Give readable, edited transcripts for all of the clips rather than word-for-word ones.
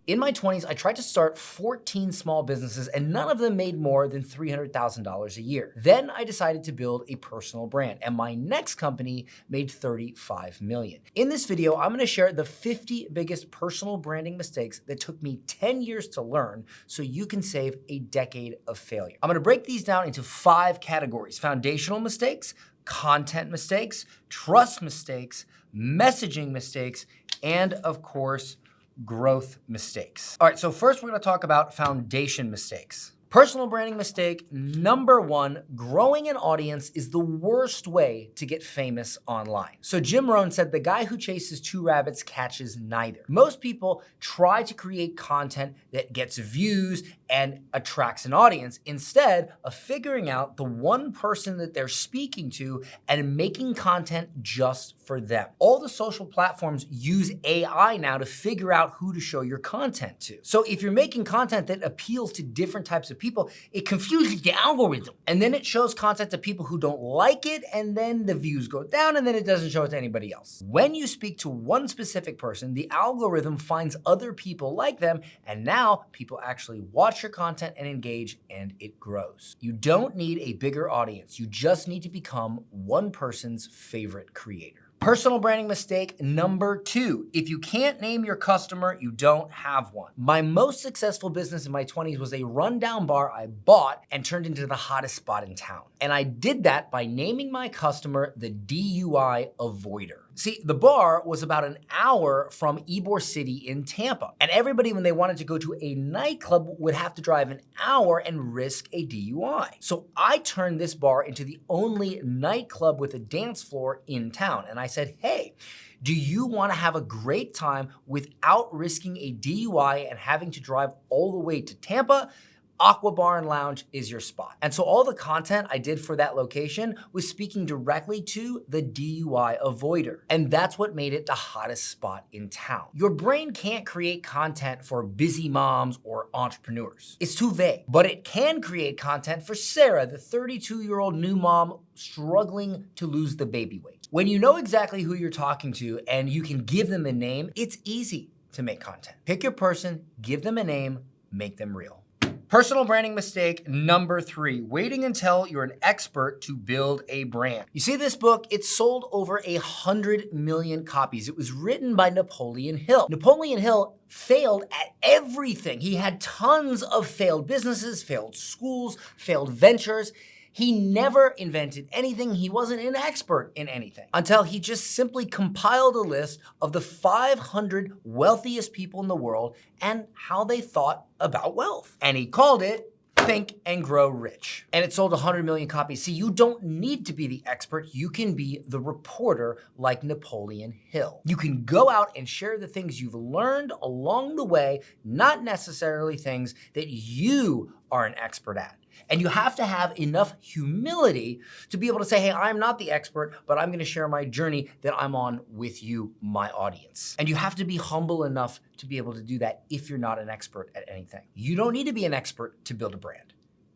In my 20s, I tried to start 14 small businesses and none of them made more than $300,000 a year. Then I decided to build a personal brand and my next company made $35 million. In this video, I'm gonna share the 50 biggest personal branding mistakes that took me 10 years to learn so you can save a decade of failure. I'm gonna break these down into 5 categories: foundational mistakes, content mistakes, trust mistakes, messaging mistakes, and of course, growth mistakes. All right, so first we're gonna talk about foundation mistakes. Personal branding mistake number 1, growing an audience is the worst way to get famous online. So Jim Rohn said, the guy who chases 2 rabbits catches neither. Most people try to create content that gets views and attracts an audience instead of figuring out the one person that they're speaking to and making content just for them. All the social platforms use AI now to figure out who to show your content to. So if you're making content that appeals to different types of people, it confuses the algorithm. And then it shows content to people who don't like it, and then the views go down, and then it doesn't show it to anybody else. When you speak to one specific person, the algorithm finds other people like them, and now people actually watch your content and engage, and it grows. You don't need a bigger audience. You just need to become one person's favorite creator. Personal branding mistake number 2. If you can't name your customer, you don't have one. My most successful business in my 20s was a rundown bar I bought and turned into the hottest spot in town. And I did that by naming my customer the DUI Avoider. See, the bar was about an hour from Ybor City in Tampa. And everybody, when they wanted to go to a nightclub, would have to drive an hour and risk a DUI. So I turned this bar into the only nightclub with a dance floor in town. And I said, hey, do you want to have a great time without risking a DUI and having to drive all the way to Tampa? Aqua Bar and Lounge is your spot. And so all the content I did for that location was speaking directly to the DUI Avoider. And that's what made it the hottest spot in town. Your brain can't create content for busy moms or entrepreneurs. It's too vague. But it can create content for Sarah, the 32-year-old new mom struggling to lose the baby weight. When you know exactly who you're talking to and you can give them a name, it's easy to make content. Pick your person, give them a name, make them real. Personal branding mistake number 3, waiting until you're an expert to build a brand. You see this book, it sold over 100 million copies. It was written by Napoleon Hill. Napoleon Hill failed at everything. He had tons of failed businesses, failed schools, failed ventures. He never invented anything. He wasn't an expert in anything until he just simply compiled a list of the 500 wealthiest people in the world and how they thought about wealth. And he called it Think and Grow Rich. And it sold 100 million copies. See, you don't need to be the expert. You can be the reporter like Napoleon Hill. You can go out and share the things you've learned along the way, not necessarily things that you are an expert at. And you have to have enough humility to be able to say, hey, I'm not the expert, but I'm gonna share my journey that I'm on with you, my audience. And you have to be humble enough to be able to do that if you're not an expert at anything. You don't need to be an expert to build a brand.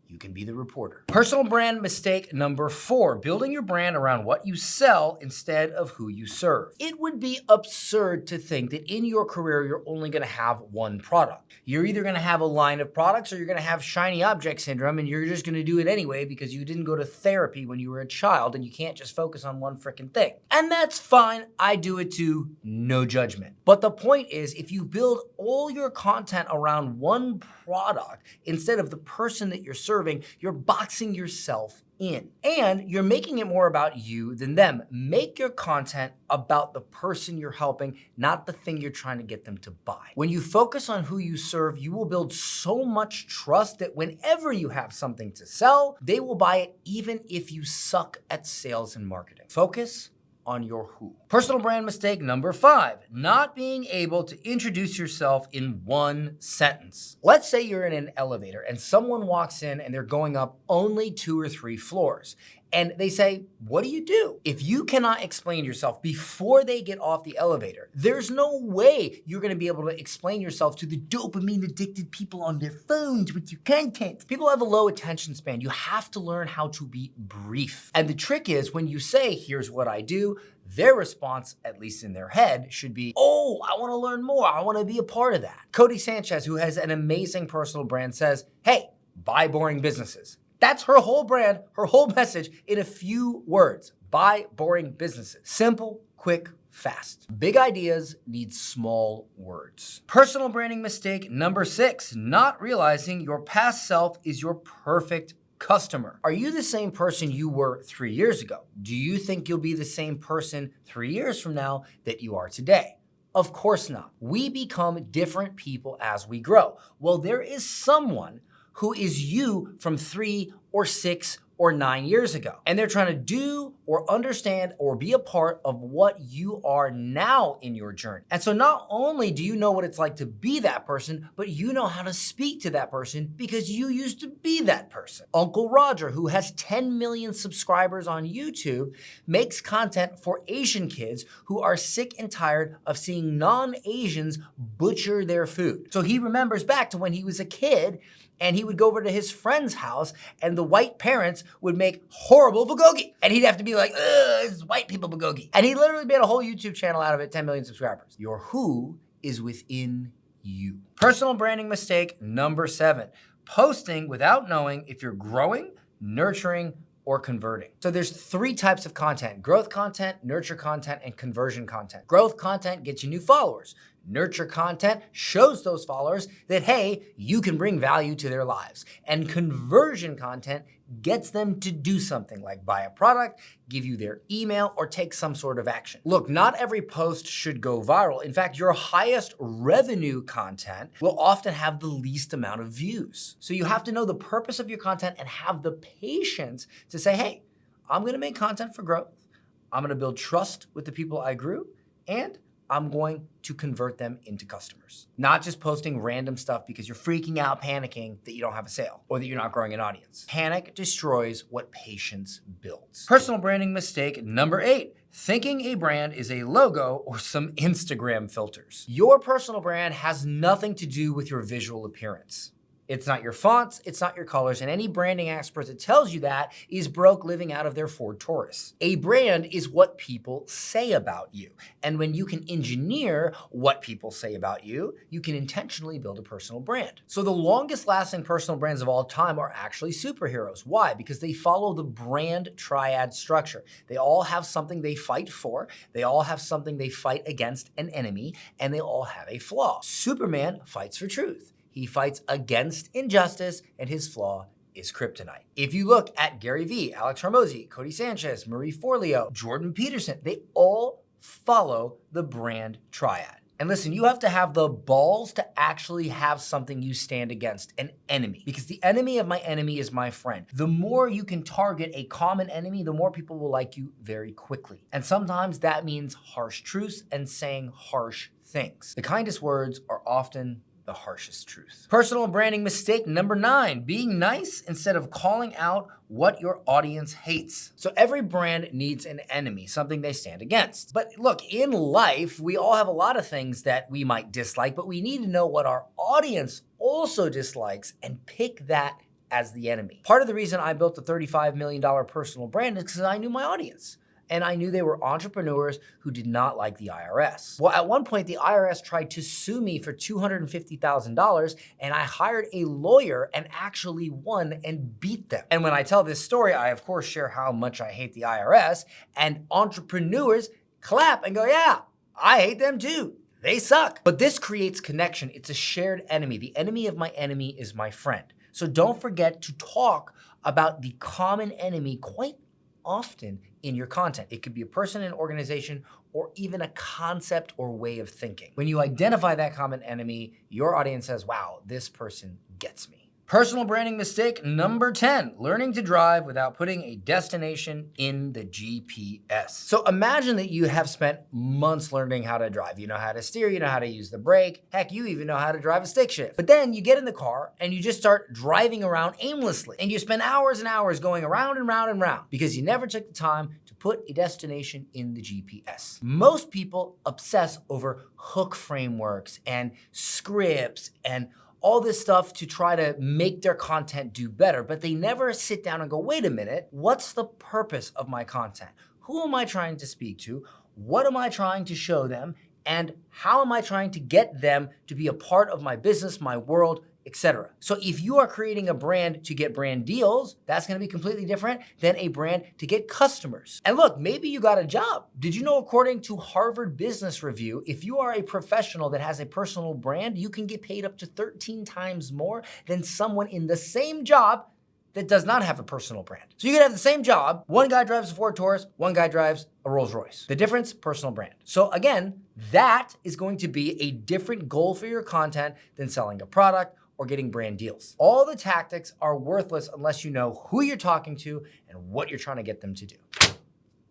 You can be the reporter. Personal brand mistake number 4, building your brand around what you sell instead of who you serve. It would be absurd to think that in your career, you're only gonna have one product. You're either gonna have a line of products or you're gonna have shiny object syndrome and you're just gonna do it anyway because you didn't go to therapy when you were a child and you can't just focus on one freaking thing. And that's fine, I do it too, no judgment. But the point is, if you build all your content around one product instead of the person that you're serving, you're boxing yourself in. And you're making it more about you than them. Make your content about the person you're helping, not the thing you're trying to get them to buy. When you focus on who you serve, you will build so much trust that whenever you have something to sell, they will buy it even if you suck at sales and marketing. Focus on your who. Personal brand mistake number 5, not being able to introduce yourself in one sentence. Let's say you're in an elevator and someone walks in and they're going up only 2 or 3 floors. And they say, what do you do? If you cannot explain yourself before they get off the elevator, there's no way you're gonna be able to explain yourself to the dopamine addicted people on their phones with your content. People have a low attention span. You have to learn how to be brief. And the trick is when you say, here's what I do, their response, at least in their head, should be, oh, I want to learn more. I want to be a part of that. Cody Sanchez, who has an amazing personal brand, says, hey, buy boring businesses. That's her whole brand, her whole message in a few words. Buy boring businesses. Simple, quick, fast. Big ideas need small words. Personal branding mistake number 6, not realizing your past self is your perfect customer. Are you the same person you were 3 years ago? Do you think you'll be the same person 3 years from now that you are today? Of course not. We become different people as we grow. Well, there is someone who is you from 3 or 6 or 9 years ago. And they're trying to do or understand or be a part of what you are now in your journey. And so not only do you know what it's like to be that person, but you know how to speak to that person because you used to be that person. Uncle Roger, who has 10 million subscribers on YouTube, makes content for Asian kids who are sick and tired of seeing non-Asians butcher their food. So he remembers back to when he was a kid and he would go over to his friend's house and the white parents would make horrible bulgogi. And he'd have to be like, ugh, it's white people bulgogi. And he literally made a whole YouTube channel out of it, 10 million subscribers. Your who is within you. Personal branding mistake number 7, posting without knowing if you're growing, nurturing, or converting. So there's 3 types of content: growth content, nurture content, and conversion content. Growth content gets you new followers. Nurture content shows those followers that, hey, you can bring value to their lives. And conversion content gets them to do something like buy a product, give you their email, or take some sort of action. Look, not every post should go viral. In fact, your highest revenue content will often have the least amount of views. So you have to know the purpose of your content and have the patience to say, hey, I'm gonna make content for growth. I'm gonna build trust with the people I grew, and I'm going to convert them into customers. Not just posting random stuff because you're freaking out, panicking that you don't have a sale or that you're not growing an audience. Panic destroys what patience builds. Personal branding mistake number 8, thinking a brand is a logo or some Instagram filters. Your personal brand has nothing to do with your visual appearance. It's not your fonts, it's not your colors, and any branding expert that tells you that is broke living out of their Ford Taurus. A brand is what people say about you. And when you can engineer what people say about you, you can intentionally build a personal brand. So the longest lasting personal brands of all time are actually superheroes. Why? Because they follow the brand triad structure. They all have something they fight for, they all have something they fight against an enemy, and they all have a flaw. Superman fights for truth. He fights against injustice, and his flaw is kryptonite. If you look at Gary Vee, Alex Hormozi, Cody Sanchez, Marie Forleo, Jordan Peterson, they all follow the brand triad. And listen, you have to have the balls to actually have something you stand against, an enemy. Because the enemy of my enemy is my friend. The more you can target a common enemy, the more people will like you very quickly. And sometimes that means harsh truths and saying harsh things. The kindest words are often the harshest truth. Personal branding mistake number 9, being nice instead of calling out what your audience hates. So every brand needs an enemy, something they stand against. But look, in life, we all have a lot of things that we might dislike, but we need to know what our audience also dislikes and pick that as the enemy. Part of the reason I built a $35 million personal brand is because I knew my audience. And I knew they were entrepreneurs who did not like the IRS. Well, at one point, the IRS tried to sue me for $250,000, and I hired a lawyer and actually won and beat them. And when I tell this story, I of course share how much I hate the IRS, and entrepreneurs clap and go, yeah, I hate them too. They suck. But this creates connection. It's a shared enemy. The enemy of my enemy is my friend. So don't forget to talk about the common enemy quite often in your content. It could be a person, an organization, or even a concept or way of thinking. When you identify that common enemy, your audience says, wow, this person gets me. Personal branding mistake number 10, learning to drive without putting a destination in the GPS. So imagine that you have spent months learning how to drive. You know how to steer, you know how to use the brake, heck, you even know how to drive a stick shift. But then you get in the car and you just start driving around aimlessly. And you spend hours and hours going around and round and round because you never took the time to put a destination in the GPS. Most people obsess over hook frameworks and scripts and all this stuff to try to make their content do better, but they never sit down and go, wait a minute, what's the purpose of my content? Who am I trying to speak to? what am I trying to show them? And how am I trying to get them to be a part of my business, my world, etc. So if you are creating a brand to get brand deals, that's gonna be completely different than a brand to get customers. And look, maybe you got a job. Did you know, according to Harvard Business Review, if you are a professional that has a personal brand, you can get paid up to 13 times more than someone in the same job that does not have a personal brand. So you could have the same job, one guy drives a Ford Taurus, one guy drives a Rolls Royce. The difference, personal brand. So again, that is going to be a different goal for your content than selling a product or getting brand deals. All the tactics are worthless unless you know who you're talking to and what you're trying to get them to do.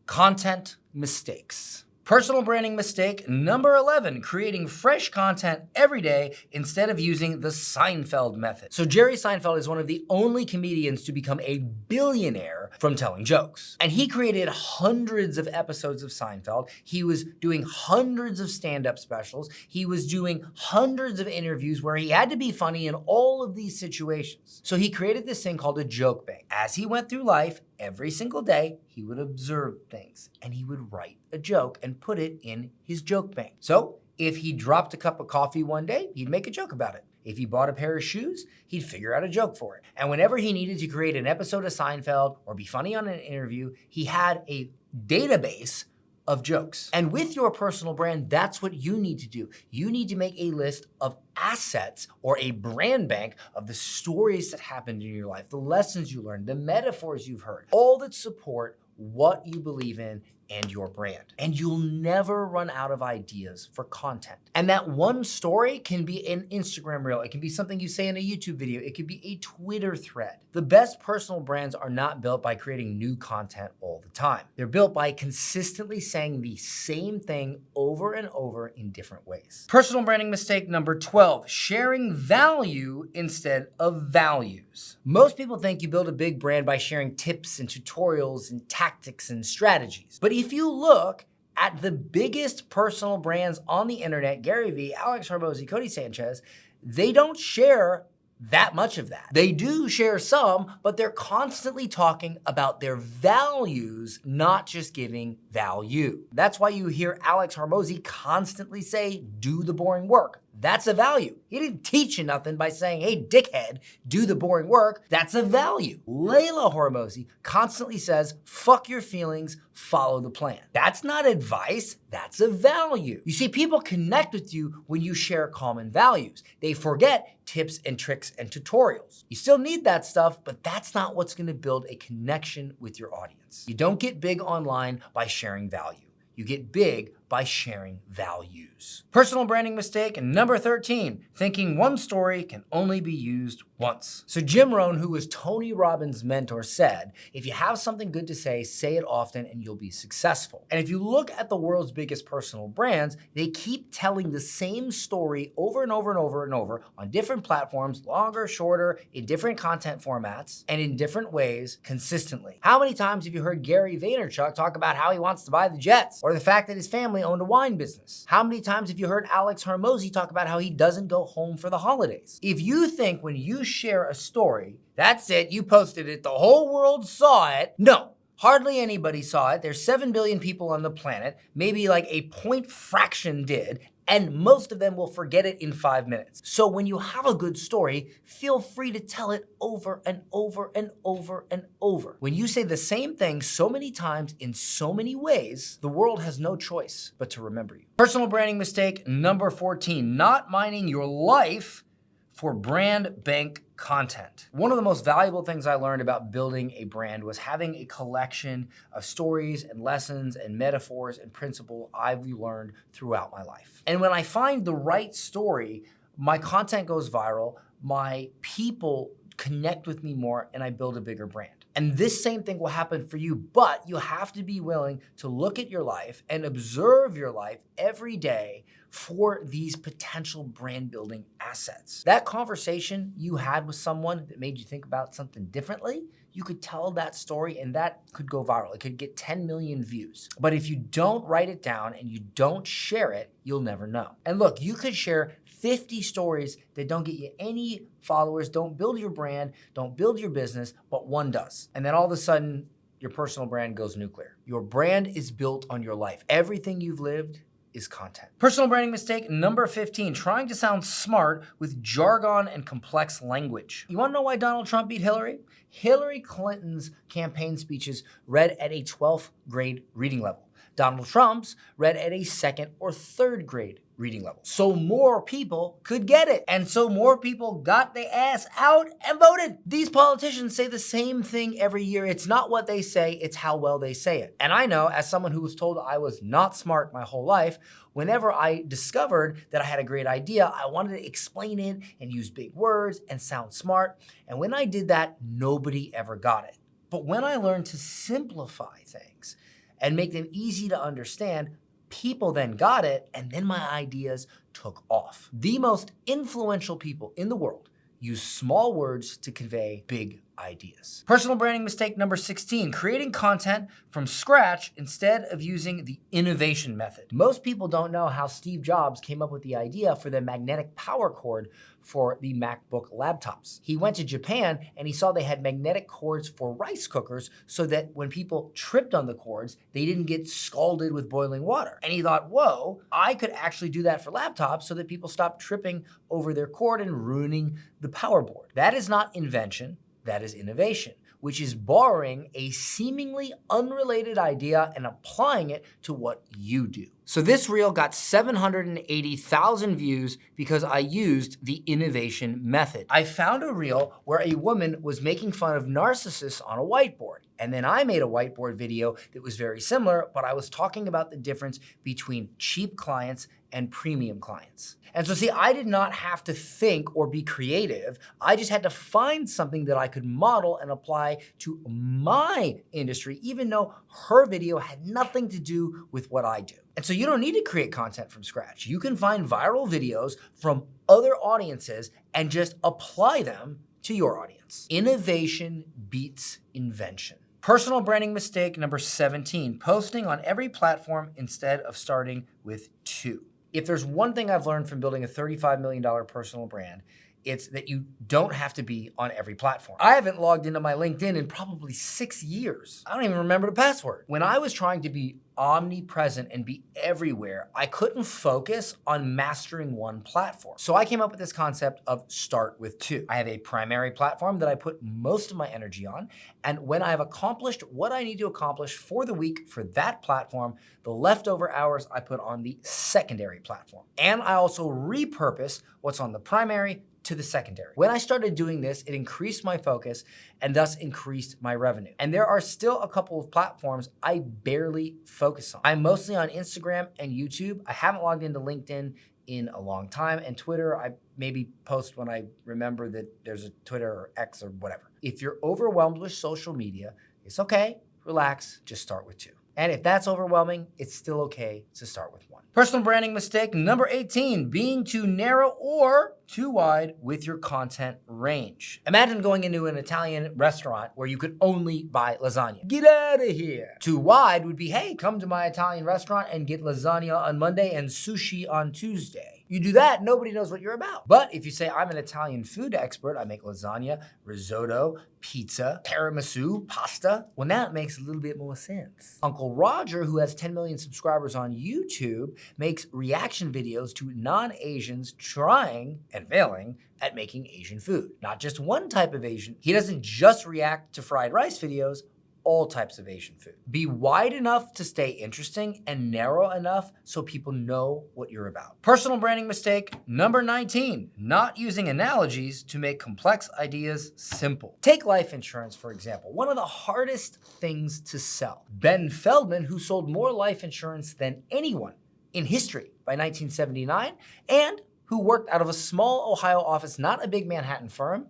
Content mistakes. Personal branding mistake number 11, creating fresh content every day instead of using the Seinfeld method. So Jerry Seinfeld is one of the only comedians to become a billionaire from telling jokes. And he created hundreds of episodes of Seinfeld. He was doing hundreds of stand-up specials. He was doing hundreds of interviews where he had to be funny in all of these situations. So he created this thing called a joke bank. As he went through life, every single day, he would observe things and he would write a joke and put it in his joke bank. So if he dropped a cup of coffee one day, he'd make a joke about it. If he bought a pair of shoes, he'd figure out a joke for it. And whenever he needed to create an episode of Seinfeld or be funny on an interview, he had a database of jokes. And with your personal brand, that's what you need to do. You need to make a list of assets or a brand bank of the stories that happened in your life, the lessons you learned, the metaphors you've heard, all that support what you believe in and your brand. And you'll never run out of ideas for content. And that one story can be an Instagram reel. It can be something you say in a YouTube video. It could be a Twitter thread. The best personal brands are not built by creating new content all the time. They're built by consistently saying the same thing over and over in different ways. Personal branding mistake number 12, sharing value instead of values. Most people think you build a big brand by sharing tips and tutorials and tactics and strategies. But if you look at the biggest personal brands on the internet, Gary Vee, Alex Hormozi, Cody Sanchez, they don't share that much of that. They do share some, but they're constantly talking about their values, not just giving value. That's why you hear Alex Hormozi constantly say, do the boring work. That's a value. He didn't teach you nothing by saying, hey, dickhead, do the boring work. That's a value. Layla Hormozi constantly says, fuck your feelings, follow the plan. That's not advice, that's a value. You see, people connect with you when you share common values. They forget tips and tricks and tutorials. You still need that stuff, but that's not what's gonna build a connection with your audience. You don't get big online by sharing value. You get big by sharing values. Personal branding mistake number 13, thinking one story can only be used once. So Jim Rohn, who was Tony Robbins' mentor, said, if you have something good to say it often and you'll be successful. And if you look at the world's biggest personal brands, they keep telling the same story over and over and over and over on different platforms, longer, shorter, in different content formats, and in different ways consistently. How many times have you heard Gary Vaynerchuk talk about how he wants to buy the Jets, or the fact that his family owned a wine business? How many times have you heard Alex Hormozi talk about how he doesn't go home for the holidays? If you think when you share a story, that's it, you posted it, the whole world saw it. No, hardly anybody saw it. There's 7 billion people on the planet, maybe like a point fraction did, and most of them will forget it in 5 minutes. So when you have a good story, feel free to tell it over and over and over and over. When you say the same thing so many times in so many ways, the world has no choice but to remember you. Personal branding mistake number 14, not mining your life for brand bank content. One of the most valuable things I learned about building a brand was having a collection of stories and lessons and metaphors and principles I've learned throughout my life. And when I find the right story, my content goes viral, my people connect with me more, and I build a bigger brand. And this same thing will happen for you, but you have to be willing to look at your life and observe your life every day for these potential brand building assets. That conversation you had with someone that made you think about something differently, you could tell that story and that could go viral. It could get 10 million views. But if you don't write it down and you don't share it, you'll never know. And look, you could share 50 stories that don't get you any followers, don't build your brand, don't build your business, but one does. And then all of a sudden, your personal brand goes nuclear. Your brand is built on your life. Everything you've lived is content. Personal branding mistake number 15, trying to sound smart with jargon and complex language. You wanna know why Donald Trump beat Hillary? Hillary Clinton's campaign speeches read at a 12th grade reading level. Donald Trump's read at a 2nd or 3rd grade reading level. So more people could get it. And so more people got their ass out and voted. These politicians say the same thing every year. It's not what they say, it's how well they say it. And I know, as someone who was told I was not smart my whole life, whenever I discovered that I had a great idea, I wanted to explain it and use big words and sound smart. And when I did that, nobody ever got it. But when I learned to simplify things and make them easy to understand, people then got it, and then my ideas took off. The most influential people in the world use small words to convey big ideas. Personal branding mistake number 16, creating content from scratch instead of using the innovation method. Most people don't know how Steve Jobs came up with the idea for the magnetic power cord for the MacBook laptops. He went to Japan and he saw they had magnetic cords for rice cookers so that when people tripped on the cords, they didn't get scalded with boiling water. And he thought, whoa, I could actually do that for laptops so that people stop tripping over their cord and ruining the power board. That is not invention. That is innovation, which is borrowing a seemingly unrelated idea and applying it to what you do. So this reel got 780,000 views because I used the innovation method. I found a reel where a woman was making fun of narcissists on a whiteboard. And then I made a whiteboard video that was very similar, but I was talking about the difference between cheap clients and premium clients. And so see, I did not have to think or be creative. I just had to find something that I could model and apply to my industry, even though her video had nothing to do with what I do. And so you don't need to create content from scratch. You can find viral videos from other audiences and just apply them to your audience. Innovation beats invention. Personal branding mistake number 17, posting on every platform instead of starting with 2. If there's one thing I've learned from building a $35 million personal brand, it's that you don't have to be on every platform. I haven't logged into my LinkedIn in probably 6 years. I don't even remember the password. When I was trying to be omnipresent and be everywhere, I couldn't focus on mastering one platform. So I came up with this concept of start with 2. I have a primary platform that I put most of my energy on, and when I have accomplished what I need to accomplish for the week for that platform, the leftover hours I put on the secondary platform. And I also repurpose what's on the primary to the secondary. When I started doing this, it increased my focus and thus increased my revenue. And there are still a couple of platforms I barely focus on. I'm mostly on Instagram and YouTube. I haven't logged into LinkedIn in a long time, and Twitter, I maybe post when I remember that there's a Twitter or X or whatever. If you're overwhelmed with social media, it's okay, relax, just start with 2. And if that's overwhelming, it's still okay to start with 1. Personal branding mistake number 18, being too narrow or too wide with your content range. Imagine going into an Italian restaurant where you could only buy lasagna. Get out of here. Too wide would be, hey, come to my Italian restaurant and get lasagna on Monday and sushi on Tuesday. You do that, nobody knows what you're about. But if you say, I'm an Italian food expert, I make lasagna, risotto, pizza, tiramisu, pasta, well, now it makes a little bit more sense. Uncle Roger, who has 10 million subscribers on YouTube, makes reaction videos to non-Asians trying and failing at making Asian food. Not just one type of Asian. He doesn't just react to fried rice videos, all types of Asian food. Be wide enough to stay interesting and narrow enough so people know what you're about. Personal branding mistake number 19, not using analogies to make complex ideas simple. Take life insurance, for example, one of the hardest things to sell. Ben Feldman, who sold more life insurance than anyone in history by 1979, and who worked out of a small Ohio office, not a big Manhattan firm,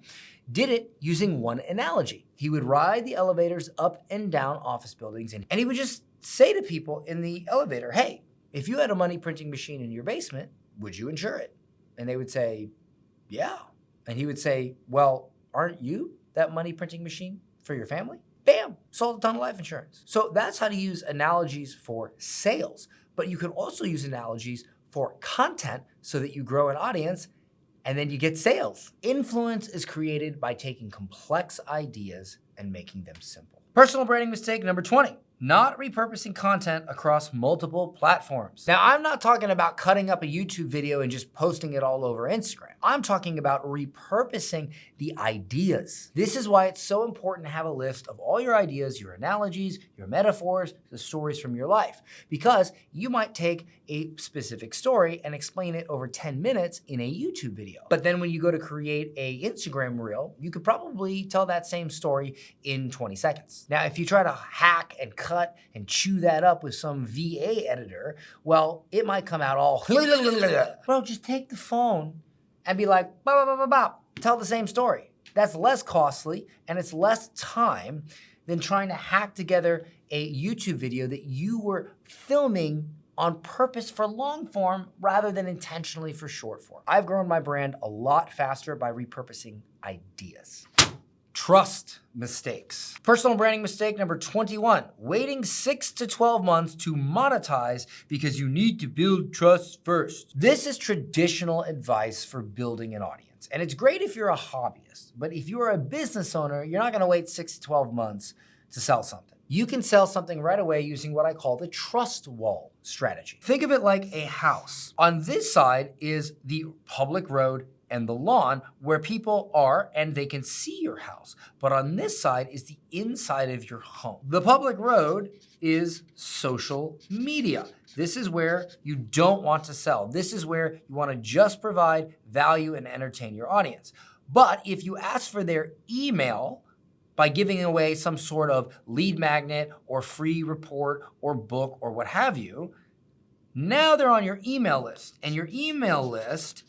did it using one analogy. He would ride the elevators up and down office buildings, and he would just say to people in the elevator, hey, if you had a money printing machine in your basement, would you insure it? And they would say, yeah. And he would say, well, aren't you that money printing machine for your family? Bam, sold a ton of life insurance. So that's how to use analogies for sales. But you can also use analogies for content so that you grow an audience and then you get sales. Influence is created by taking complex ideas and making them simple. Personal branding mistake number 20. Not repurposing content across multiple platforms. Now, I'm not talking about cutting up a YouTube video and just posting it all over Instagram. I'm talking about repurposing the ideas. This is why it's so important to have a list of all your ideas, your analogies, your metaphors, the stories from your life, because you might take a specific story and explain it over 10 minutes in a YouTube video. But then when you go to create a Instagram reel, you could probably tell that same story in 20 seconds. Now, if you try to hack and cut and chew that up with some VA editor, well, it might come out all Bro, just take the phone and be like, bop, bop, bop, bop, tell the same story. That's less costly and it's less time than trying to hack together a YouTube video that you were filming on purpose for long form rather than intentionally for short form. I've grown my brand a lot faster by repurposing ideas. Trust mistakes. Personal branding mistake number 21, waiting 6 to 12 months to monetize because you need to build trust first. This is traditional advice for building an audience. And it's great if you're a hobbyist, but if you're a business owner, you're not gonna wait 6 to 12 months to sell something. You can sell something right away using what I call the trust wall strategy. Think of it like a house. On this side is the public road and the lawn where people are and they can see your house. But on this side is the inside of your home. The public road is social media. This is where you don't want to sell. This is where you want to just provide value and entertain your audience. But if you ask for their email by giving away some sort of lead magnet or free report or book or what have you, now they're on your email list, and your email list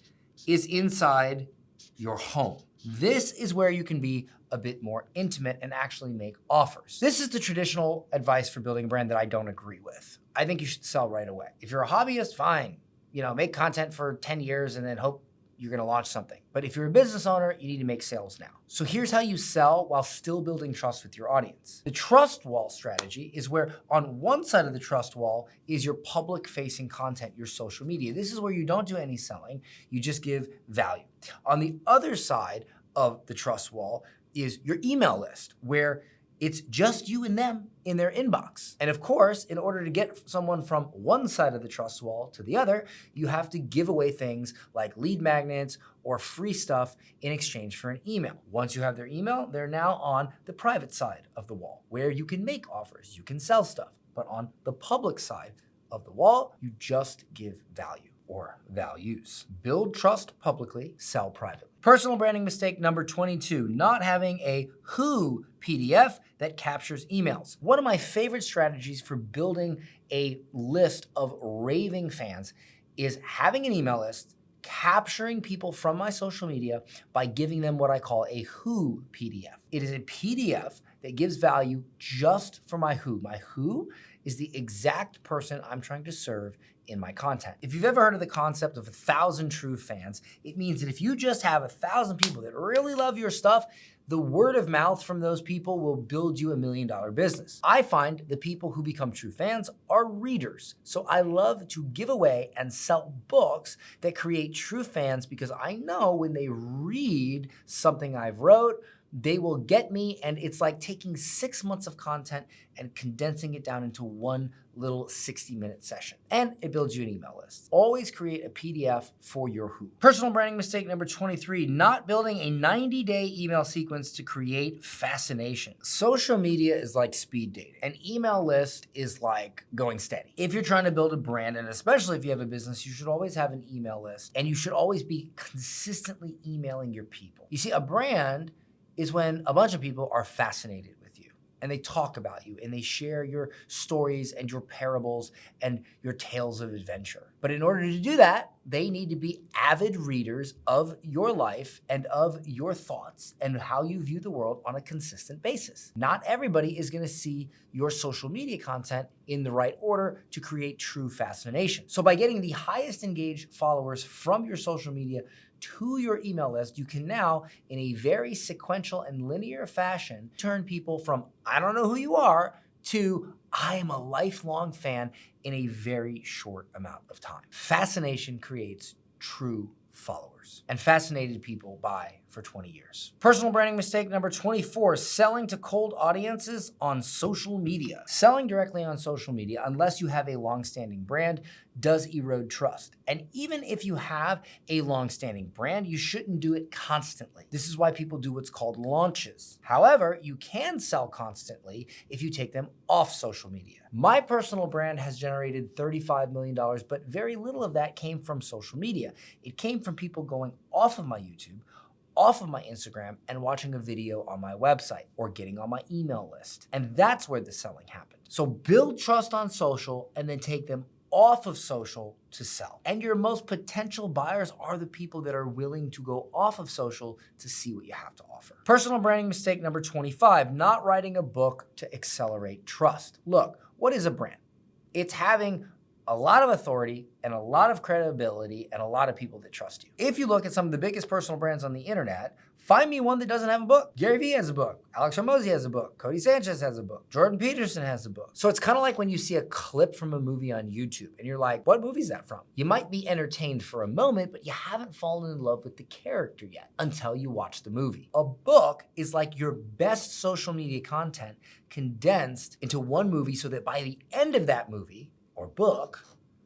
is inside your home. This is where you can be a bit more intimate and actually make offers. This is the traditional advice for building a brand that I don't agree with. I think you should sell right away. If you're a hobbyist, fine. Make content for 10 years and then hope you're gonna launch something. But if you're a business owner, you need to make sales now. So here's how you sell while still building trust with your audience. The trust wall strategy is where on one side of the trust wall is your public facing content, your social media. This is where you don't do any selling, you just give value. On the other side of the trust wall is your email list, where it's just you and them in their inbox. And of course, in order to get someone from one side of the trust wall to the other, you have to give away things like lead magnets or free stuff in exchange for an email. Once you have their email, they're now on the private side of the wall, where you can make offers, you can sell stuff. But on the public side of the wall, you just give value or values. Build trust publicly, sell privately. Personal branding mistake number 22, not having a WHO PDF that captures emails. One of my favorite strategies for building a list of raving fans is having an email list, capturing people from my social media by giving them what I call a WHO PDF. It is a PDF that gives value just for my WHO. My WHO is the exact person I'm trying to serve in my content. If you've ever heard of the concept of 1,000 true fans, it means that if you just have 1,000 people that really love your stuff, the word of mouth from those people will build you $1 million business. I find the people who become true fans are readers. So I love to give away and sell books that create true fans, because I know when they read something I've wrote, they will get me, and it's like taking 6 months of content and condensing it down into one little 60-minute session. And it builds you an email list. Always create a PDF for your WHO. Personal branding mistake number 23, not building a 90-day email sequence to create fascination. Social media is like speed dating. An email list is like going steady. If you're trying to build a brand, and especially if you have a business, you should always have an email list, and you should always be consistently emailing your people. You see, a brand is when a bunch of people are fascinated with you and they talk about you and they share your stories and your parables and your tales of adventure. But in order to do that, they need to be avid readers of your life and of your thoughts and how you view the world on a consistent basis. Not everybody is going to see your social media content in the right order to create true fascination. So by getting the highest engaged followers from your social media to your email list, you can now, in a very sequential and linear fashion, turn people from I don't know who you are to I am a lifelong fan in a very short amount of time. Fascination creates true followers. followers and fascinated people by for 20 years. Personal branding mistake number 24, selling to cold audiences on social media. Selling directly on social media, unless you have a long-standing brand, does erode trust. And even if you have a long-standing brand, you shouldn't do it constantly. This is why people do what's called launches. However, you can sell constantly if you take them off social media. My personal brand has generated $35 million, but very little of that came from social media. It came from people going off of my YouTube, off of my Instagram, and watching a video on my website or getting on my email list. And that's where the selling happened. So build trust on social and then take them off of social to sell. And your most potential buyers are the people that are willing to go off of social to see what you have to offer. Personal branding mistake number 25, not writing a book to accelerate trust. Look, what is a brand? It's having a lot of authority and a lot of credibility and a lot of people that trust you. If you look at some of the biggest personal brands on the internet, find me one that doesn't have a book. Gary Vee has a book. Alex Hormozi has a book. Cody Sanchez has a book. Jordan Peterson has a book. So it's kind of like when you see a clip from a movie on YouTube and you're like, what movie is that from? You might be entertained for a moment, but you haven't fallen in love with the character yet until you watch the movie. A book is like your best social media content condensed into one movie so that by the end of that movie or book,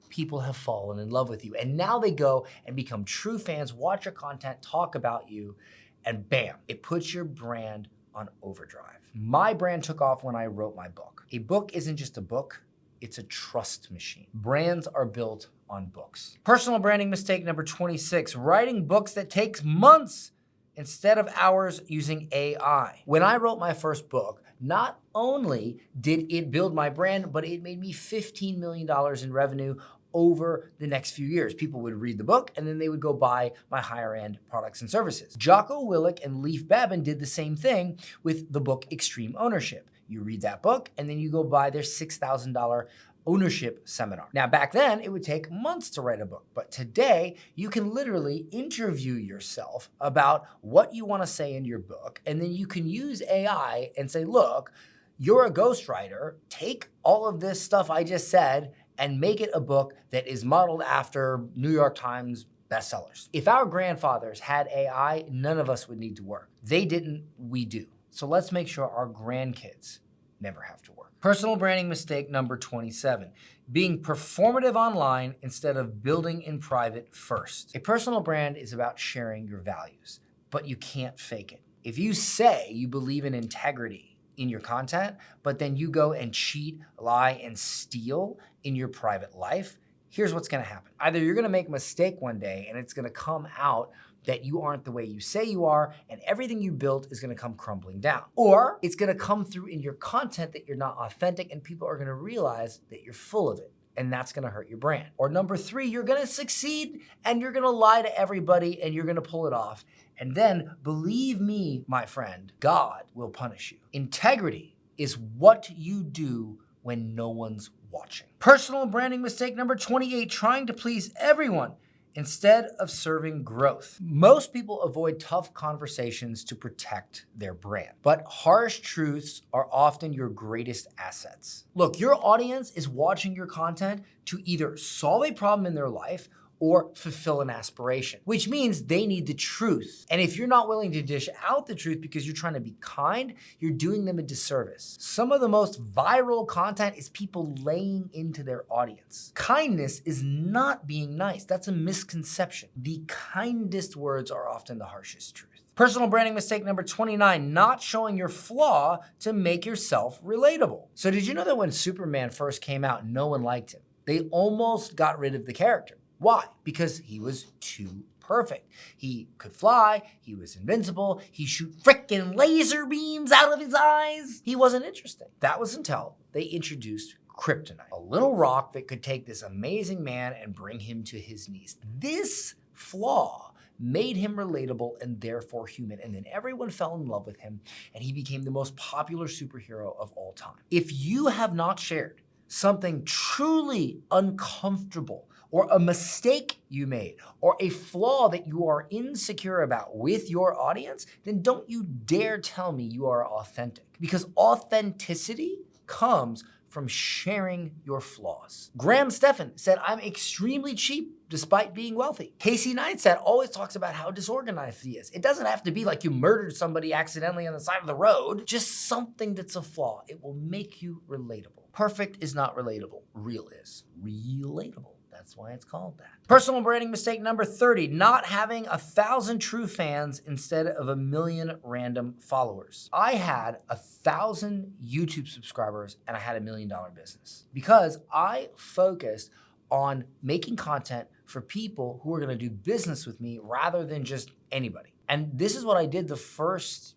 people have fallen in love with you. And now they go and become true fans, watch your content, talk about you, and bam, it puts your brand on overdrive. My brand took off when I wrote my book. A book isn't just a book, it's a trust machine. Brands are built on books. Personal branding mistake number 26, writing books that takes months instead of hours using AI. When I wrote my first book, not only did it build my brand, but it made me $15 million in revenue over the next few years. People would read the book and then they would go buy my higher end products and services. Jocko Willink and Leif Babin did the same thing with the book Extreme Ownership. You read that book and then you go buy their $6,000 ownership seminar. Now back then it would take months to write a book, but today you can literally interview yourself about what you want to say in your book, and then you can use AI and say, look, you're a ghostwriter, take all of this stuff I just said and make it a book that is modeled after New York Times bestsellers. If our grandfathers had AI, none of us would need to work. They didn't, we do. So let's make sure our grandkids never have to work. Personal branding mistake number 27, being performative online instead of building in private first. A personal brand is about sharing your values, but you can't fake it. If you say you believe in integrity in your content, but then you go and cheat, lie, and steal in your private life, here's what's gonna happen. Either you're gonna make a mistake one day and it's gonna come out that you aren't the way you say you are, and everything you built is gonna come crumbling down. Or it's gonna come through in your content that you're not authentic and people are gonna realize that you're full of it, and that's gonna hurt your brand. Or number 3, you're gonna succeed and you're gonna lie to everybody and you're gonna pull it off. And then, believe me, my friend, God will punish you. Integrity is what you do when no one's watching. Personal branding mistake number 28, trying to please everyone instead of serving growth. Most people avoid tough conversations to protect their brand, but harsh truths are often your greatest assets. Look, your audience is watching your content to either solve a problem in their life or fulfill an aspiration, which means they need the truth. And if you're not willing to dish out the truth because you're trying to be kind, you're doing them a disservice. Some of the most viral content is people laying into their audience. Kindness is not being nice. That's a misconception. The kindest words are often the harshest truth. Personal branding mistake number 29, not showing your flaw to make yourself relatable. So did you know that when Superman first came out, no one liked him? They almost got rid of the character. Why? Because he was too perfect. He could fly, he was invincible, he shoot frickin' laser beams out of his eyes. He wasn't interesting. That was until they introduced kryptonite, a little rock that could take this amazing man and bring him to his knees. This flaw made him relatable and therefore human, and then everyone fell in love with him and he became the most popular superhero of all time. If you have not shared something truly uncomfortable or a mistake you made, or a flaw that you are insecure about with your audience, then don't you dare tell me you are authentic. Because authenticity comes from sharing your flaws. Graham Stephan said, I'm extremely cheap despite being wealthy. Casey Neistat always talks about how disorganized he is. It doesn't have to be like you murdered somebody accidentally on the side of the road, just something that's a flaw. It will make you relatable. Perfect is not relatable. Real is. Relatable. That's why it's called that. Personal branding mistake number 30, not having 1,000 true fans instead of 1 million random followers. I had 1,000 YouTube subscribers and I had $1 million business because I focused on making content for people who are gonna do business with me rather than just anybody. And this is what I did the first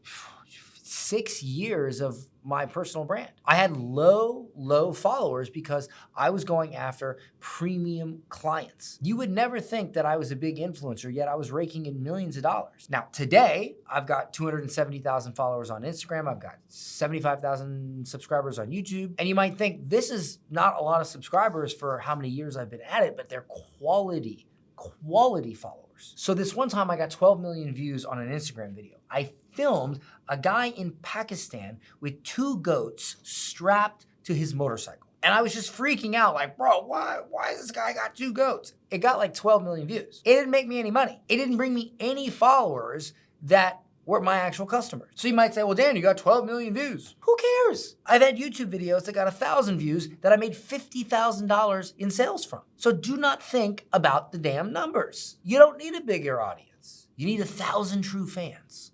6 years of my personal brand. I had low followers because I was going after premium clients. You would never think that I was a big influencer, yet I was raking in millions of dollars. Now, today, I've got 270,000 followers on Instagram. I've got 75,000 subscribers on YouTube. And you might think this is not a lot of subscribers for how many years I've been at it, but they're quality followers. So this one time I got 12 million views on an Instagram video. I filmed a guy in Pakistan with 2 goats strapped to his motorcycle. And I was just freaking out like, bro, why has this guy got 2 goats? It got like 12 million views. It didn't make me any money. It didn't bring me any followers that were my actual customers. So you might say, well, Dan, you got 12 million views. Who cares? I've had YouTube videos that got 1,000 views that I made $50,000 in sales from. So do not think about the damn numbers. You don't need a bigger audience. You need 1,000 true fans.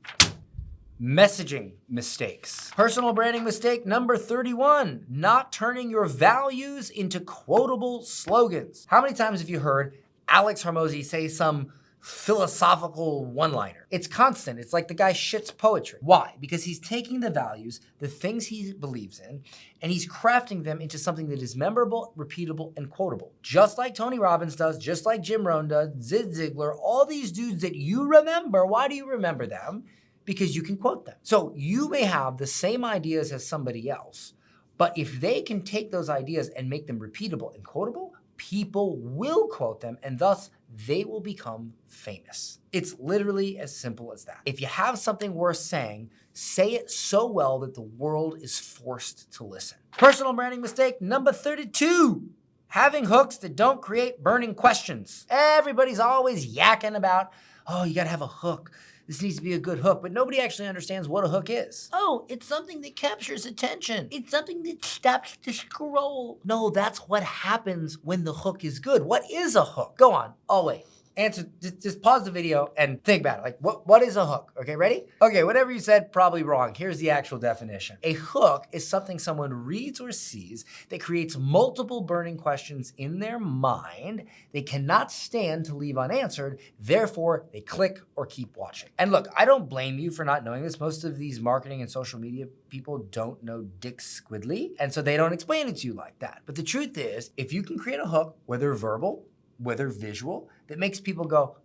Messaging mistakes. Personal branding mistake number 31, not turning your values into quotable slogans. How many times have you heard Alex Hormozi say some philosophical one-liner? It's constant. It's like the guy shits poetry. Why? Because he's taking the values, the things he believes in, and he's crafting them into something that is memorable, repeatable, and quotable. Just like Tony Robbins does, just like Jim Rohn does, Zig Ziglar, all these dudes that you remember. Why do you remember them? Because you can quote them. So you may have the same ideas as somebody else, but if they can take those ideas and make them repeatable and quotable, people will quote them and thus they will become famous. It's literally as simple as that. If you have something worth saying, say it so well that the world is forced to listen. Personal branding mistake number 32. Having hooks that don't create burning questions. Everybody's always yakking about, oh, you gotta have a hook. This needs to be a good hook, but nobody actually understands what a hook is. Oh, it's something that captures attention. It's something that stops the scroll. No, that's what happens when the hook is good. What is a hook? Go on, I'll wait. Answer, just pause the video and think about it. Like, what is a hook? Okay, ready? Okay, whatever you said, probably wrong. Here's the actual definition. A hook is something someone reads or sees that creates multiple burning questions in their mind they cannot stand to leave unanswered, therefore they click or keep watching. And look, I don't blame you for not knowing this. Most of these marketing and social media people don't know Dick Squidly, and so they don't explain it to you like that. But the truth is, if you can create a hook, whether verbal, whether visual, that makes people go,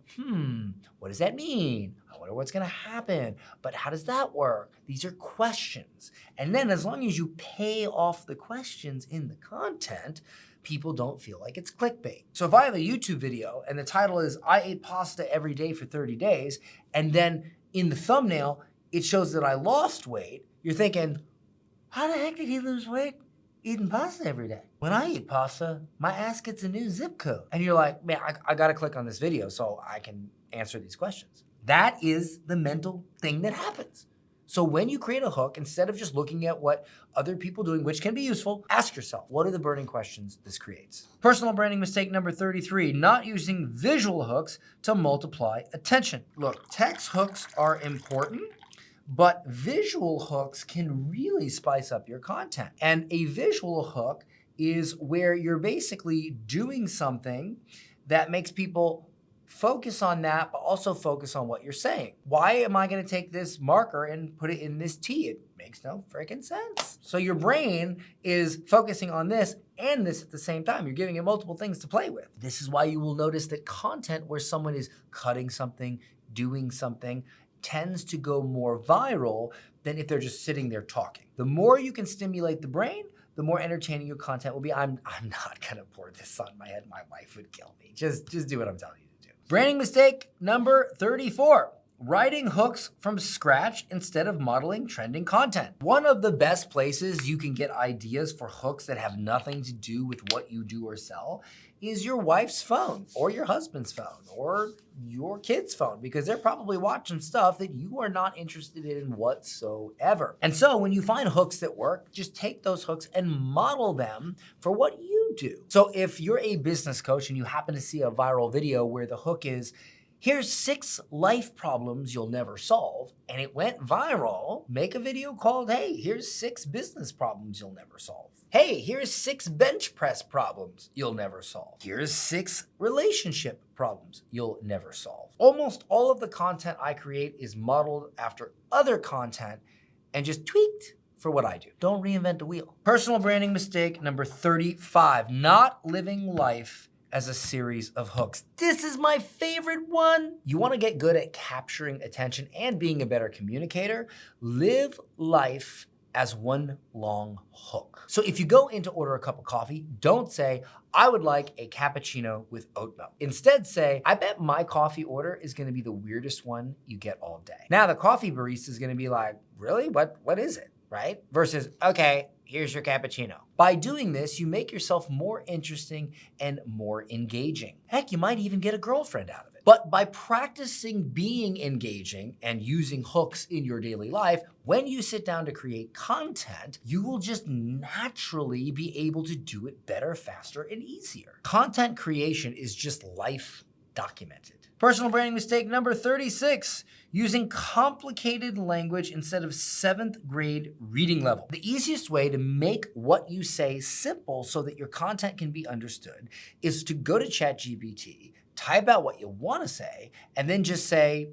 what does that mean? I wonder what's gonna happen, but how does that work? These are questions. And then as long as you pay off the questions in the content, people don't feel like it's clickbait. So if I have a YouTube video and the title is, I ate pasta every day for 30 days, and then in the thumbnail, it shows that I lost weight, you're thinking, how the heck did he lose weight? Eating pasta every day. When I eat pasta, my ass gets a new zip code. And you're like, man, I gotta click on this video so I can answer these questions. That is the mental thing that happens. So when you create a hook, instead of just looking at what other people are doing, which can be useful, ask yourself, what are the burning questions this creates? Personal branding mistake number 33, not using visual hooks to multiply attention. Look, text hooks are important, but visual hooks can really spice up your content. And a visual hook is where you're basically doing something that makes people focus on that, but also focus on what you're saying. Why am I gonna take this marker and put it in this T? It makes no freaking sense. So your brain is focusing on this and this at the same time. You're giving it multiple things to play with. This is why you will notice that content where someone is cutting something, doing something, tends to go more viral than if they're just sitting there talking. The more you can stimulate the brain, the more entertaining your content will be. I'm not gonna pour this on my head. My wife would kill me. Just do what I'm telling you to do. Branding mistake number 34. writing hooks from scratch instead of modeling trending content. One of the best places you can get ideas for hooks that have nothing to do with what you do or sell is your wife's phone or your husband's phone or your kid's phone, because they're probably watching stuff that you are not interested in whatsoever. And so when you find hooks that work, just take those hooks and model them for what you do. So if you're a business coach and you happen to see a viral video where the hook is, here's 6 life problems you'll never solve, and it went viral, make a video called, hey, here's 6 business problems you'll never solve. Hey, here's 6 bench press problems you'll never solve. Here's 6 relationship problems you'll never solve. Almost all of the content I create is modeled after other content and just tweaked for what I do. Don't reinvent the wheel. Personal branding mistake number 35, not living life as a series of hooks. This is my favorite one. You wanna get good at capturing attention and being a better communicator? Live life as one long hook. So if you go in to order a cup of coffee, don't say, I would like a cappuccino with oat milk. Instead say, I bet my coffee order is gonna be the weirdest one you get all day. Now the coffee barista is gonna be like, really? What is it, right? Versus, okay, here's your cappuccino. By doing this, you make yourself more interesting and more engaging. Heck, you might even get a girlfriend out of it. But by practicing being engaging and using hooks in your daily life, when you sit down to create content, you will just naturally be able to do it better, faster, and easier. Content creation is just life documented. Personal branding mistake number 36, using complicated language instead of 7th grade reading level. The easiest way to make what you say simple so that your content can be understood is to go to ChatGPT, type out what you want to say, and then just say,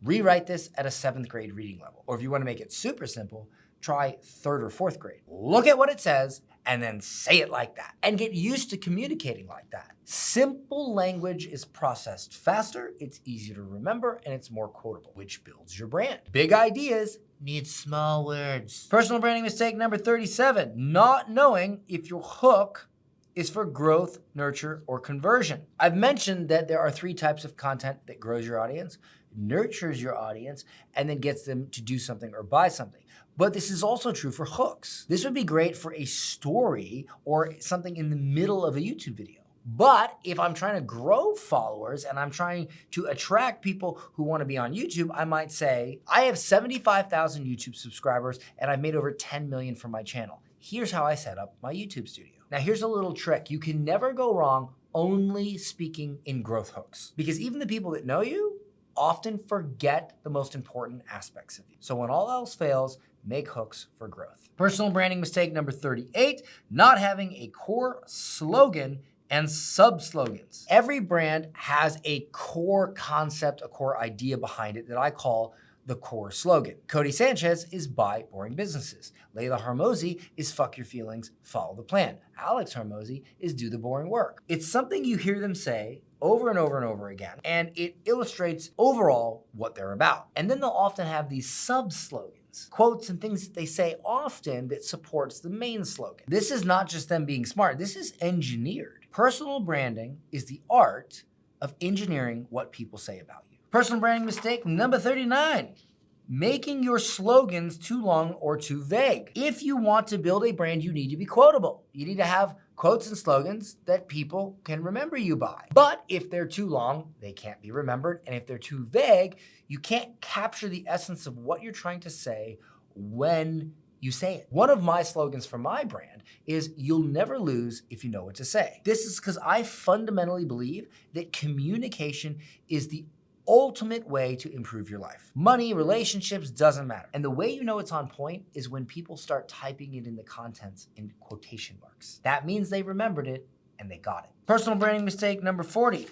rewrite this at a 7th grade reading level. Or if you want to make it super simple, try 3rd or 4th grade. Look at what it says and then say it like that, and get used to communicating like that. Simple language is processed faster, it's easier to remember, and it's more quotable, which builds your brand. Big ideas need small words. Personal branding mistake number 37, not knowing if your hook is for growth, nurture, or conversion. I've mentioned that there are 3 types of content that grows your audience, nurtures your audience, and then gets them to do something or buy something. But this is also true for hooks. This would be great for a story or something in the middle of a YouTube video. But if I'm trying to grow followers and I'm trying to attract people who want to be on YouTube, I might say, I have 75,000 YouTube subscribers and I've made over 10 million from my channel. Here's how I set up my YouTube studio. Now here's a little trick. You can never go wrong only speaking in growth hooks, because even the people that know you often forget the most important aspects of you. So when all else fails, make hooks for growth. Personal branding mistake number 38, not having a core slogan and sub-slogans. Every brand has a core concept, a core idea behind it that I call the core slogan. Cody Sanchez is buy boring businesses. Layla Hormozi is fuck your feelings, follow the plan. Alex Hormozi is do the boring work. It's something you hear them say over and over and over again, and it illustrates overall what they're about. And then they'll often have these sub-slogans, quotes and things that they say often that supports the main slogan. This is not just them being smart, this is engineered. Personal branding is the art of engineering what people say about you. Personal branding mistake number 39, making your slogans too long or too vague. If you want to build a brand, you need to be quotable. You need to have quotes and slogans that people can remember you by. But if they're too long, they can't be remembered. And if they're too vague, you can't capture the essence of what you're trying to say when you say it. One of my slogans for my brand is, you'll never lose if you know what to say. This is because I fundamentally believe that communication is the ultimate way to improve your life. Money, relationships, doesn't matter. And the way you know it's on point is when people start typing it in the contents in quotation marks. That means they remembered it and they got it. Personal branding mistake number 40,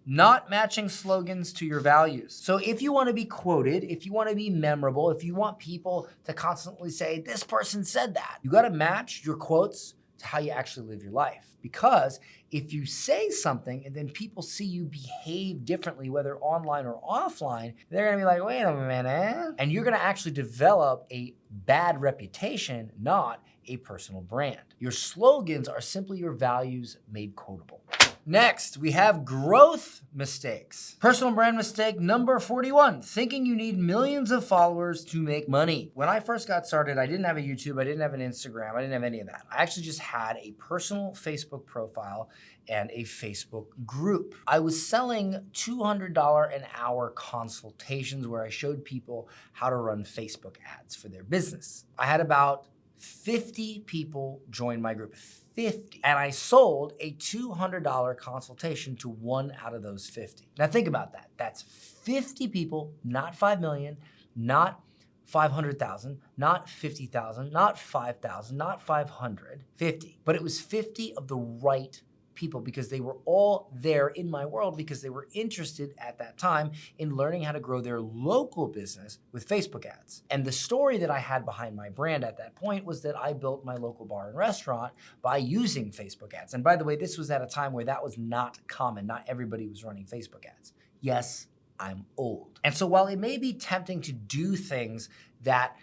not matching slogans to your values. So if you want to be quoted, if you want to be memorable, if you want people to constantly say, this person said that, you got to match your quotes to how you actually live your life. Because if you say something and then people see you behave differently, whether online or offline, they're gonna be like, wait a minute. And you're gonna actually develop a bad reputation, not a personal brand. Your slogans are simply your values made quotable. Next, we have growth mistakes. Personal brand mistake number 41, thinking you need millions of followers to make money. When I first got started, I didn't have a YouTube, I didn't have an Instagram, I didn't have any of that. I actually just had a personal Facebook profile and a Facebook group. I was selling $200 an hour consultations where I showed people how to run Facebook ads for their business. I had about 50 people join my group, 50. And I sold a $200 consultation to 1 out of those 50. Now think about that. That's 50 people, not 5 million, not 500,000, not 50,000, not 5,000, not 500, 50. But it was 50 of the right people because they were all there in my world because they were interested at that time in learning how to grow their local business with Facebook ads. And the story that I had behind my brand at that point was that I built my local bar and restaurant by using Facebook ads. And by the way, this was at a time where that was not common. Not everybody was running Facebook ads. Yes, I'm old. And so while it may be tempting to do things that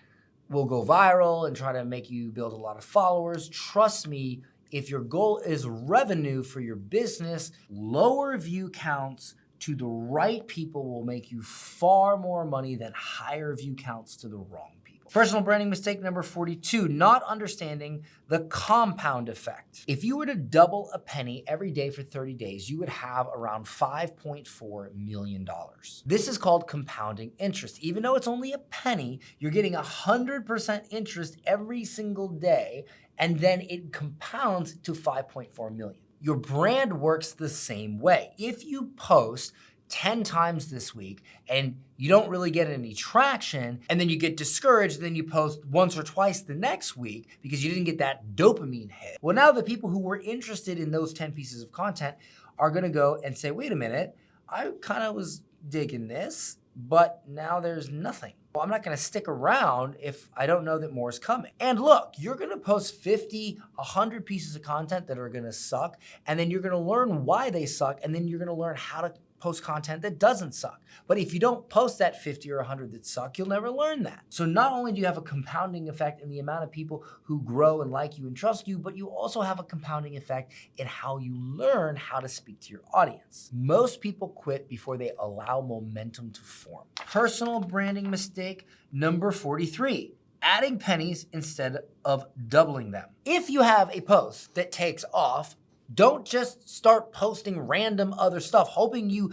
will go viral and try to make you build a lot of followers, trust me, if your goal is revenue for your business, lower view counts to the right people will make you far more money than higher view counts to the wrong people. Personal branding mistake number 42, not understanding the compound effect. If you were to double a penny every day for 30 days, you would have around $5.4 million. This is called compounding interest. Even though it's only a penny, you're getting 100% interest every single day, and then it compounds to 5.4 million. Your brand works the same way. If you post 10 times this week and you don't really get any traction, and then you get discouraged, and then you post once or twice the next week because you didn't get that dopamine hit. Well, now the people who were interested in those 10 pieces of content are gonna go and say, wait a minute, I kind of was digging this, but now there's nothing. Well, I'm not gonna stick around if I don't know that more is coming. And look, you're gonna post 50, 100 pieces of content that are gonna suck, and then you're gonna learn why they suck, and then you're gonna learn how to post content that doesn't suck. But if you don't post that 50 or 100 that suck, you'll never learn that. So not only do you have a compounding effect in the amount of people who grow and like you and trust you, but you also have a compounding effect in how you learn how to speak to your audience. Most people quit before they allow momentum to form. Personal branding mistake number 43. Adding pennies instead of doubling them. If you have a post that takes off, don't just start posting random other stuff, hoping you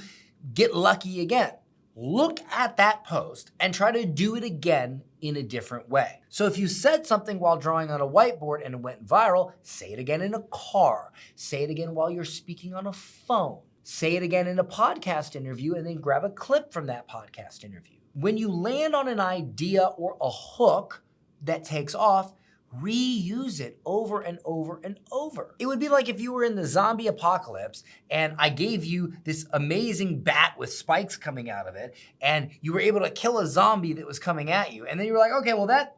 get lucky again. Look at that post and try to do it again in a different way. So if you said something while drawing on a whiteboard and it went viral, say it again in a car. Say it again while you're speaking on a phone. Say it again in a podcast interview and then grab a clip from that podcast interview. When you land on an idea or a hook that takes off, reuse it over and over and over. It would be like if you were in the zombie apocalypse and I gave you this amazing bat with spikes coming out of it and you were able to kill a zombie that was coming at you. And then you were like, okay, well that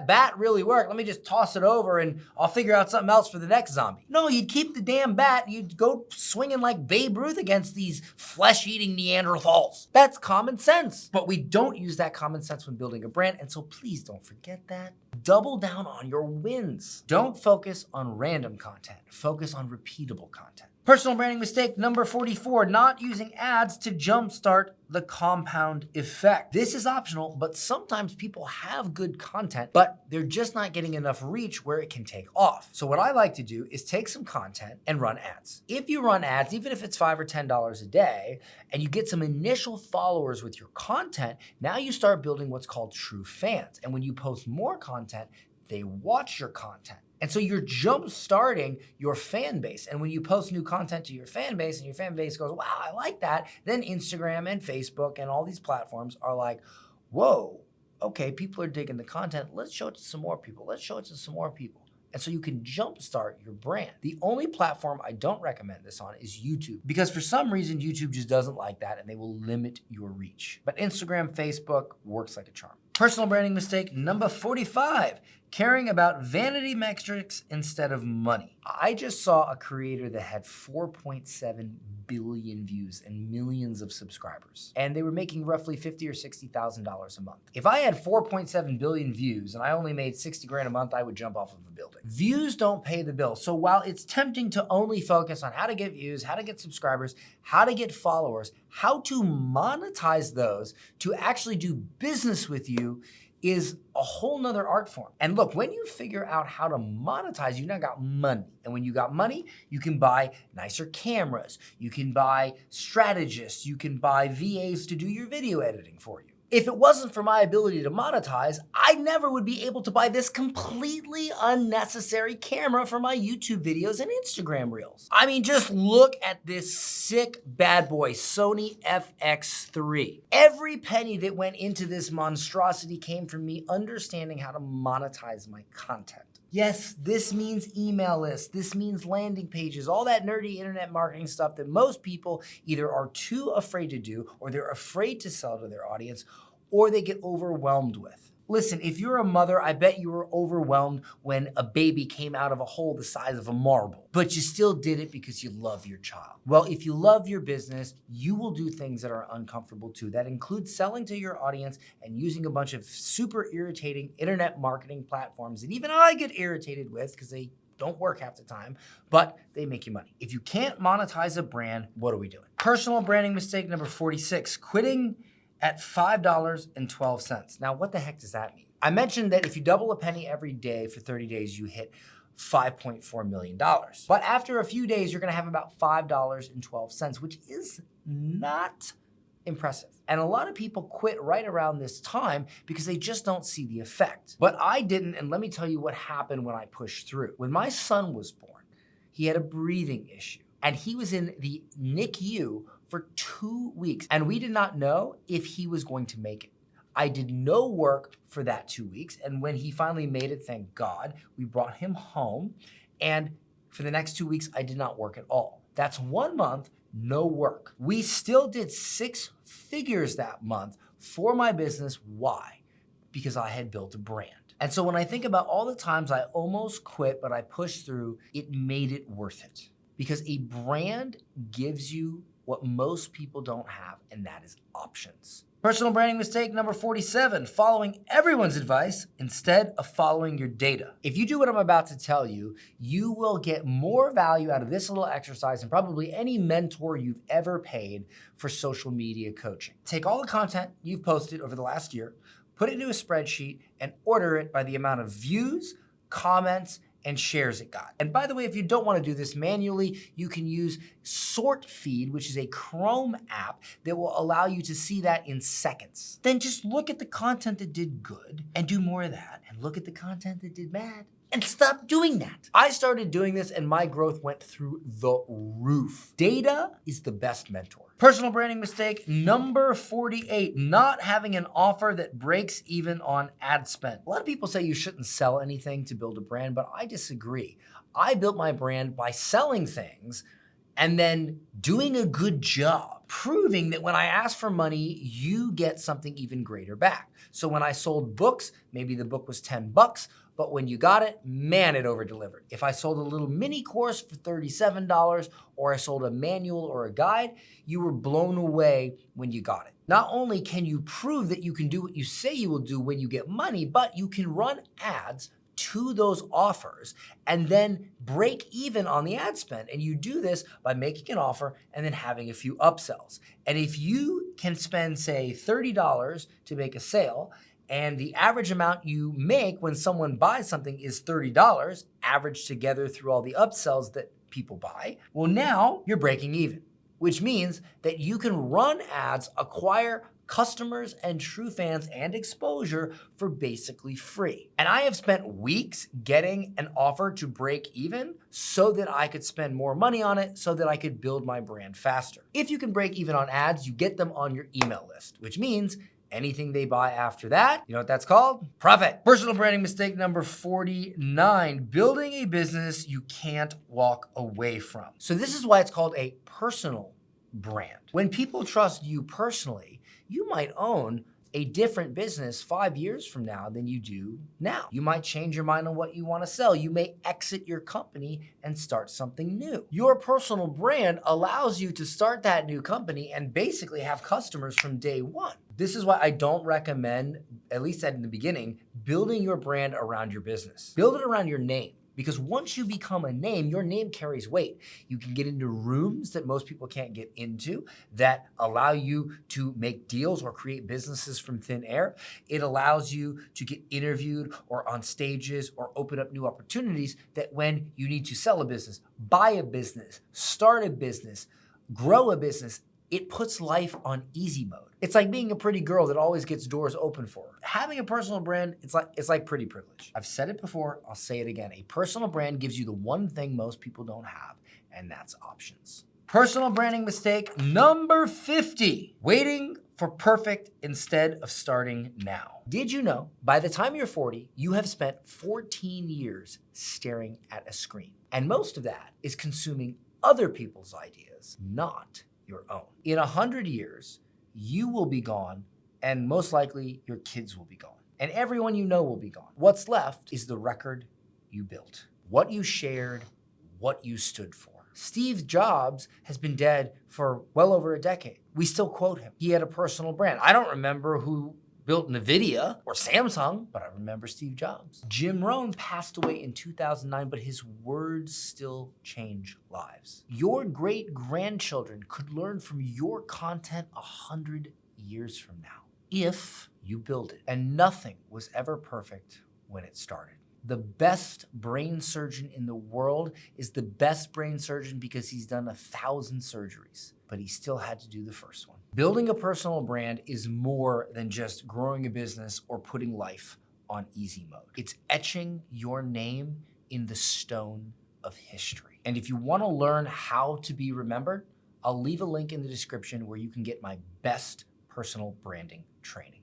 bat really worked. Let me just toss it over and I'll figure out something else for the next zombie. No, you'd keep the damn bat. You'd go swinging like Babe Ruth against these flesh-eating Neanderthals. That's common sense. But we don't use that common sense when building a brand. And so please don't forget that. Double down on your wins. Don't focus on random content. Focus on repeatable content. Personal branding mistake number 44, not using ads to jumpstart the compound effect. This is optional, but sometimes people have good content, but they're just not getting enough reach where it can take off. So what I like to do is take some content and run ads. If you run ads, even if it's $5 or $10 a day, and you get some initial followers with your content, now you start building what's called true fans. And when you post more content, they watch your content. And so you're jump starting your fan base. And when you post new content to your fan base and your fan base goes, wow, I like that, then Instagram and Facebook and all these platforms are like, whoa, okay, people are digging the content. Let's show it to some more people. Let's show it to some more people. And so you can jumpstart your brand. The only platform I don't recommend this on is YouTube, because for some reason, YouTube just doesn't like that and they will limit your reach. But Instagram, Facebook works like a charm. Personal branding mistake number 45, caring about vanity metrics instead of money. I just saw a creator that had 4.7 billion views and millions of subscribers, and they were making roughly $50,000 or $60,000 a month. If I had 4.7 billion views and I only made 60 grand a month, I would jump off of a building. Views don't pay the bill. So while it's tempting to only focus on how to get views, how to get subscribers, how to get followers, how to monetize those to actually do business with you is a whole nother art form. And look, when you figure out how to monetize, you now got money. And when you got money, you can buy nicer cameras, you can buy strategists, you can buy VAs to do your video editing for you. If it wasn't for my ability to monetize, I never would be able to buy this completely unnecessary camera for my YouTube videos and Instagram reels. I mean, just look at this sick bad boy, Sony FX3. Every penny that went into this monstrosity came from me understanding how to monetize my content. Yes, this means email lists, this means landing pages, all that nerdy internet marketing stuff that most people either are too afraid to do, or they're afraid to sell to their audience, or they get overwhelmed with. Listen, if you're a mother, I bet you were overwhelmed when a baby came out of a hole the size of a marble, but you still did it because you love your child. Well, if you love your business, you will do things that are uncomfortable too. That includes selling to your audience and using a bunch of super irritating internet marketing platforms that even I get irritated with because they don't work half the time, but they make you money. If you can't monetize a brand, what are we doing? Personal branding mistake number 46, quitting at $5.12. Now, what the heck does that mean? I mentioned that if you double a penny every day for 30 days, you hit $5.4 million. But after a few days, you're gonna have about $5.12, which is not impressive. And a lot of people quit right around this time because they just don't see the effect. But I didn't, and let me tell you what happened when I pushed through. When my son was born, he had a breathing issue, and he was in the NICU for 2 weeks, and we did not know if he was going to make it. I did no work for that 2 weeks, and when he finally made it, thank God, we brought him home, and for the next 2 weeks, I did not work at all. That's 1 month, no work. We still did 6 figures that month for my business. Why? Because I had built a brand. And so when I think about all the times I almost quit, but I pushed through, it made it worth it. Because a brand gives you what most people don't have, and that is options. Personal branding mistake number 47, following everyone's advice instead of following your data. If you do what I'm about to tell you, you will get more value out of this little exercise than probably any mentor you've ever paid for social media coaching. Take all the content you've posted over the last year, put it into a spreadsheet, and order it by the amount of views, comments, and shares it got. And by the way, if you don't want to do this manually, you can use Sort Feed, which is a Chrome app that will allow you to see that in seconds. Then just look at the content that did good and do more of that, and look at the content that did bad and stop doing that. I started doing this and my growth went through the roof. Data is the best mentor. Personal branding mistake number 48, not having an offer that breaks even on ad spend. A lot of people say you shouldn't sell anything to build a brand, but I disagree. I built my brand by selling things and then doing a good job, proving that when I ask for money, you get something even greater back. So when I sold books, maybe the book was $10, but when you got it, man, it over-delivered. If I sold a little mini course for $37, or I sold a manual or a guide, you were blown away when you got it. Not only can you prove that you can do what you say you will do when you get money, but you can run ads to those offers and then break even on the ad spend. And you do this by making an offer and then having a few upsells. And if you can spend, say, $30 to make a sale, and the average amount you make when someone buys something is $30, averaged together through all the upsells that people buy, well, now you're breaking even, which means that you can run ads, acquire customers and true fans and exposure for basically free. And I have spent weeks getting an offer to break even so that I could spend more money on it so that I could build my brand faster. If you can break even on ads, you get them on your email list, which means anything they buy after that, you know what that's called? Profit. Personal branding mistake number 49, building a business you can't walk away from. So this is why it's called a personal brand. When people trust you personally, you might own a different business 5 years from now than you do now. You might change your mind on what you want to sell. You may exit your company and start something new. Your personal brand allows you to start that new company and basically have customers from day one. This is why I don't recommend, at least in the beginning, building your brand around your business. Build it around your name. Because once you become a name, your name carries weight. You can get into rooms that most people can't get into that allow you to make deals or create businesses from thin air. It allows you to get interviewed or on stages or open up new opportunities that when you need to sell a business, buy a business, start a business, grow a business, it puts life on easy mode. It's like being a pretty girl that always gets doors open for her. Having a personal brand, it's like pretty privilege. I've said it before, I'll say it again. A personal brand gives you the one thing most people don't have, and that's options. Personal branding mistake number 50, waiting for perfect instead of starting now. Did you know by the time you're 40, you have spent 14 years staring at a screen? And most of that is consuming other people's ideas, not your own. In 100 years, you will be gone, and most likely your kids will be gone. And everyone you know will be gone. What's left is the record you built, what you shared, what you stood for. Steve Jobs has been dead for well over a decade. We still quote him. He had a personal brand. I don't remember who built NVIDIA or Samsung, but I remember Steve Jobs. Jim Rohn passed away in 2009, but his words still change lives. Your great-grandchildren could learn from your content 100 years from now, if you build it. And nothing was ever perfect when it started. The best brain surgeon in the world is the best brain surgeon because he's done 1,000 surgeries, but he still had to do the first one. Building a personal brand is more than just growing a business or putting life on easy mode. It's etching your name in the stone of history. And if you want to learn how to be remembered, I'll leave a link in the description where you can get my best personal branding training.